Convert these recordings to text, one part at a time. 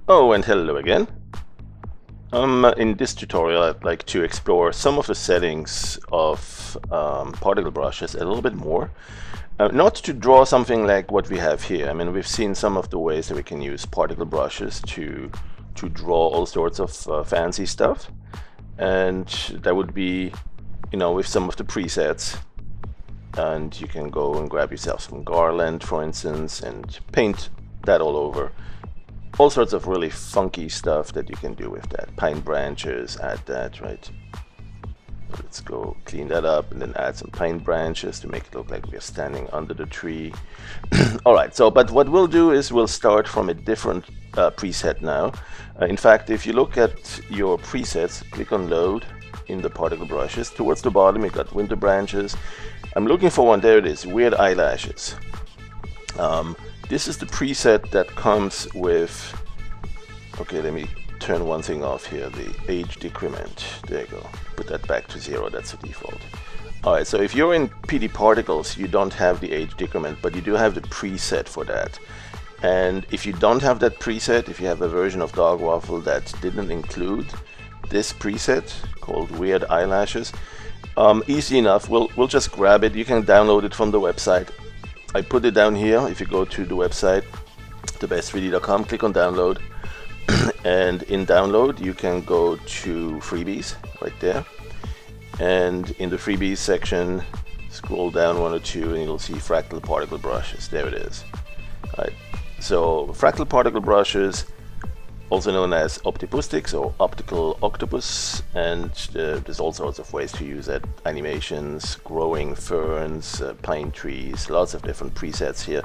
Oh, and hello again. In this tutorial, I'd like to explore some of the settings of particle brushes a little bit more. Not to draw something like what we have here. I mean, we've seen some of the ways that we can use particle brushes to draw all sorts of fancy stuff. And that would be, you know, with some of the presets. And you can go and grab yourself some garland, for instance, and paint that all over. All sorts of really funky stuff that you can do with that. Pine branches, add that, right? Let's go clean that up and then add some pine branches to make it look like we're standing under the tree. Alright, so but what we'll do is we'll start from a different preset now. In fact, if you look at your presets, click on load in the particle brushes. Towards the bottom you got winter branches. I'm looking for one, there it is, weird eyelashes. This is the preset that comes with, okay, let me turn one thing off here, the age decrement. There you go. Put that back to 0, that's the default. Alright, so if you're in PD Particles, you don't have the age decrement, but you do have the preset for that. And if you don't have that preset, if you have a version of Dog Waffle that didn't include this preset called Weird Eyelashes, easy enough, we'll just grab it. You can download it from the website. I put it down here. If you go to the website, thebest3d.com, click on download, and in download you can go to freebies right there, and in the freebies section scroll down one or two and you'll see fractal particle brushes. There it is. Right. So fractal particle brushes, also known as optipustics or optical octopus, and there's all sorts of ways to use it. Animations, growing ferns, pine trees, lots of different presets here.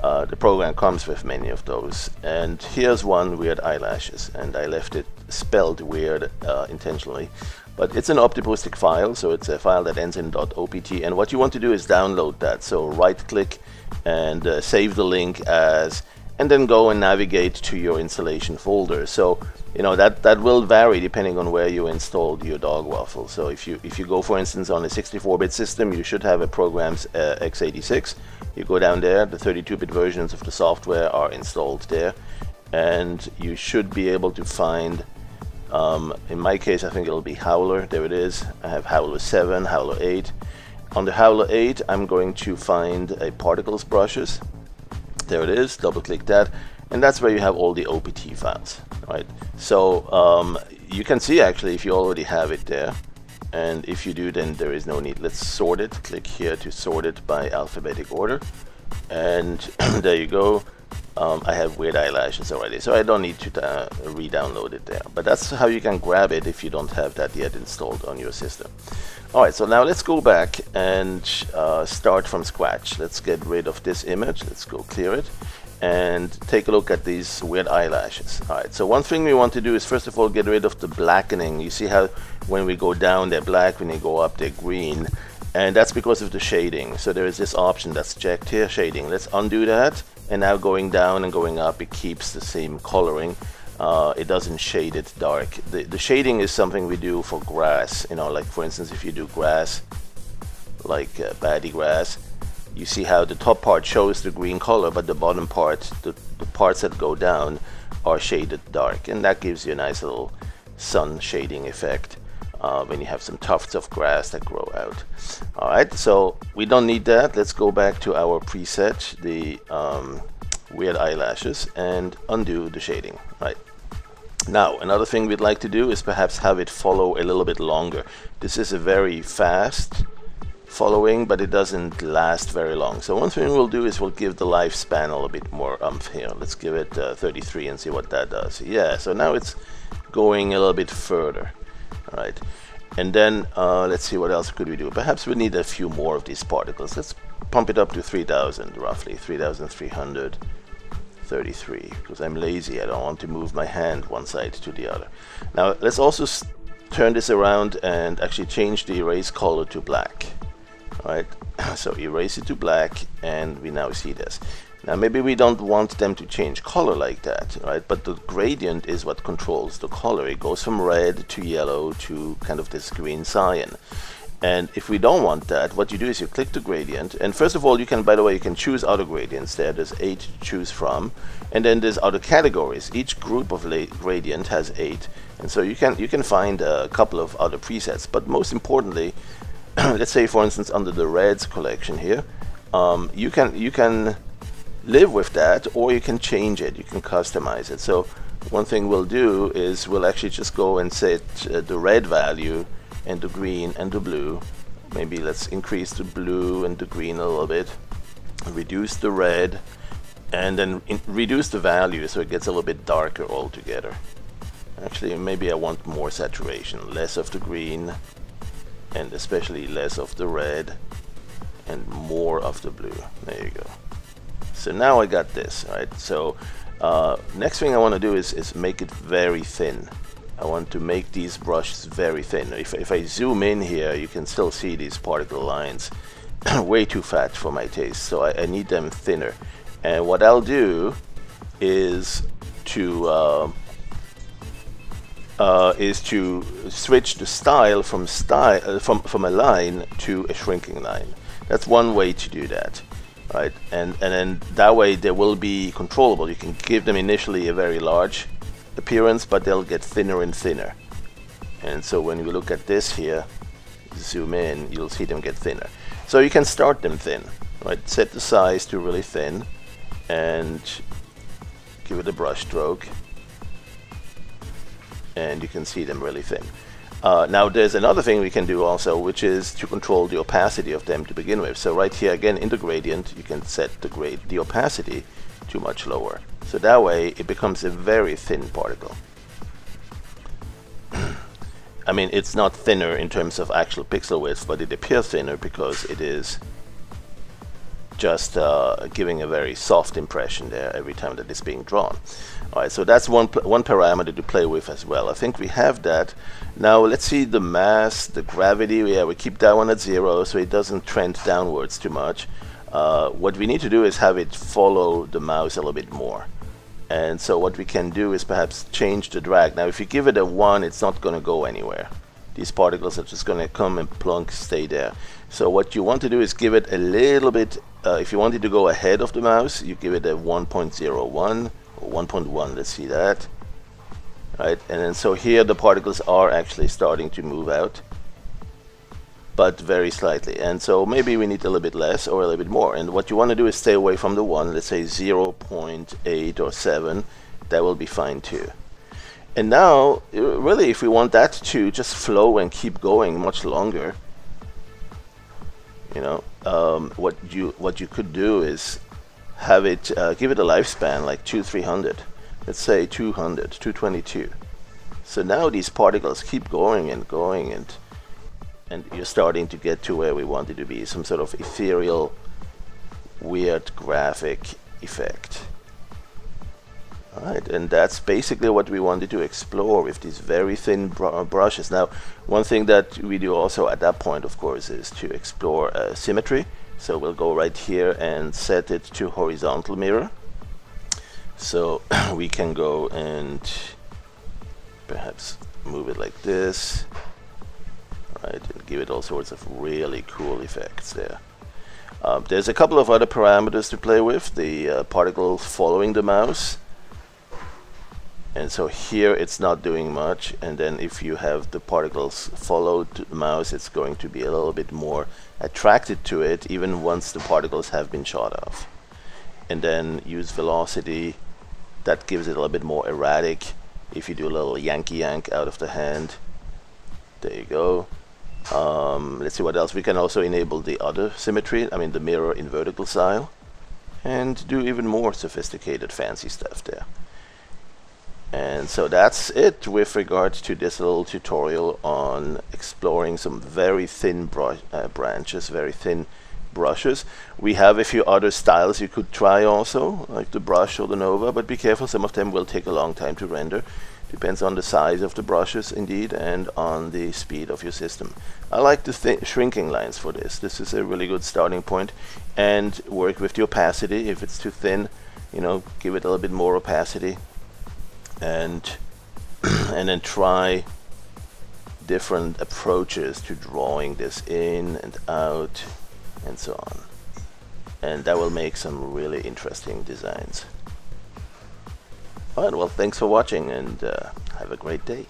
The program comes with many of those, and here's one, weird eyelashes, and I left it spelled weird intentionally, but it's an optipustic file, so it's a file that ends in .opt, and what you want to do is download that. So right click and save the link as, and then go and navigate to your installation folder. So you know that will vary depending on where you installed your Dog Waffle. So if you go, for instance, on a 64-bit system, you should have a program's x86. You go down there, the 32-bit versions of the software are installed there, and you should be able to find, in my case I think it'll be Howler. There it is. I have Howler 7, Howler 8. On the Howler 8 I'm going to find a particles brushes. There it is, double click that, and that's where you have all the OPT files, right? So you can see actually if you already have it there, and if you do, then there is no need. Let's sort it. Click here to sort it by alphabetic order, and there you go. I have weird eyelashes already, so I don't need to re-download it there, but that's how you can grab it if you don't have that yet installed on your system. Alright, so now let's go back and start from scratch. Let's get rid of this image. Let's go clear it and take a look at these weird eyelashes. Alright, so one thing we want to do is first of all get rid of the blackening. You see how when we go down they're black, when you go up they're green, and that's because of the shading. So there is this option that's checked here, shading. Let's undo that, and now going down and going up it keeps the same coloring. It doesn't shade it dark. The shading is something we do for grass, you know, like for instance if you do grass like paddy grass, you see how the top part shows the green color, but the bottom part, the parts that go down, are shaded dark, and that gives you a nice little sun shading effect when you have some tufts of grass that grow out. Alright, so we don't need that. Let's go back to our preset, the weird eyelashes, and undo the shading. Right. Now another thing we'd like to do is perhaps have it follow a little bit longer. This is a very fast following, but it doesn't last very long. So one thing we'll do is we'll give the lifespan a little bit more oomph here. Let's give it 33 and see what that does. Yeah, so now it's going a little bit further. Alright, and then let's see what else could we do. Perhaps we need a few more of these particles. Let's pump it up to 3000, roughly 3333, because I'm lazy. I don't want to move my hand one side to the other. Now let's also turn this around and actually change the erase color to black. Alright, so erase it to black, and we now see this. Now maybe we don't want them to change color like that, right? But the gradient is what controls the color. It goes from red to yellow to kind of this green cyan. And if we don't want that, what you do is you click the gradient, and first of all, you can, by the way, you can choose other gradients there. There's 8 to choose from, and then there's other categories. Each group of gradient has 8, and so you can find a couple of other presets. But most importantly, let's say for instance under the reds collection here, you can live with that, or you can change it. You can customize it. So one thing we'll do is we'll actually just go and set the red value and the green and the blue. Maybe let's increase the blue and the green a little bit, reduce the red, and then reduce the value so it gets a little bit darker altogether. Actually, maybe I want more saturation, less of the green, and especially less of the red, and more of the blue. There you go. So now I got this, right? So next thing I want to do is make it very thin. I want to make these brushes very thin. If I zoom in here, you can still see these particle lines. Way too fat for my taste, so I need them thinner. And what I'll do is to switch the style from a line to a shrinking line. That's one way to do that, right? And then that way they will be controllable. You can give them initially a very large appearance, but they'll get thinner and thinner. And so when you look at this here, zoom in, you'll see them get thinner. So you can start them thin, right? Set the size to really thin and give it a brush stroke, and you can see them really thin. Now there's another thing we can do also, which is to control the opacity of them to begin with. So right here again in the gradient, you can set the opacity to much lower. So that way it becomes a very thin particle. I mean, it's not thinner in terms of actual pixel width, but it appears thinner because it is just giving a very soft impression there every time that it's being drawn. Alright, so that's one parameter to play with as well. I think we have that. Now let's see the mass, the gravity. Yeah, we keep that one at 0 so it doesn't trend downwards too much. What we need to do is have it follow the mouse a little bit more. And so what we can do is perhaps change the drag. Now if you give it a 1, it's not going to go anywhere. These particles are just going to come and plunk, stay there. So what you want to do is give it a little bit, if you want it to go ahead of the mouse, you give it a 1.01 or 1.1, let's see that. Right, and then so here the particles are actually starting to move out, but very slightly. And so maybe we need a little bit less or a little bit more. And what you want to do is stay away from the 1, let's say 0.8 or 7, that will be fine too. And now, really, if we want that to just flow and keep going much longer, you know, what you could do is have it, give it a lifespan like 200-300. Let's say 200, 222. So now these particles keep going and going, and you're starting to get to where we want it to be, some sort of ethereal, weird graphic effect. Alright, and that's basically what we wanted to explore with these very thin brushes. Now, one thing that we do also at that point, of course, is to explore symmetry. So we'll go right here and set it to horizontal mirror. So we can go and perhaps move it like this, right, and give it all sorts of really cool effects there. There's a couple of other parameters to play with. The particle following the mouse. And so here it's not doing much, and then if you have the particles follow the mouse, it's going to be a little bit more attracted to it even once the particles have been shot off. And then use velocity, that gives it a little bit more erratic. If you do a little yanky yank out of the hand, there you go. Let's see what else. We can also enable the other symmetry, I mean the mirror in vertical style, and do even more sophisticated fancy stuff there. And so that's it with regards to this little tutorial on exploring some very thin branches, very thin brushes. We have a few other styles you could try also, like the brush or the Nova, but be careful, some of them will take a long time to render. Depends on the size of the brushes indeed, and on the speed of your system. I like the shrinking lines for this. This is a really good starting point, and work with the opacity. If it's too thin, you know, give it a little bit more opacity. And then try different approaches to drawing this in and out and so on. And that will make some really interesting designs. Alright, well, thanks for watching, and have a great day.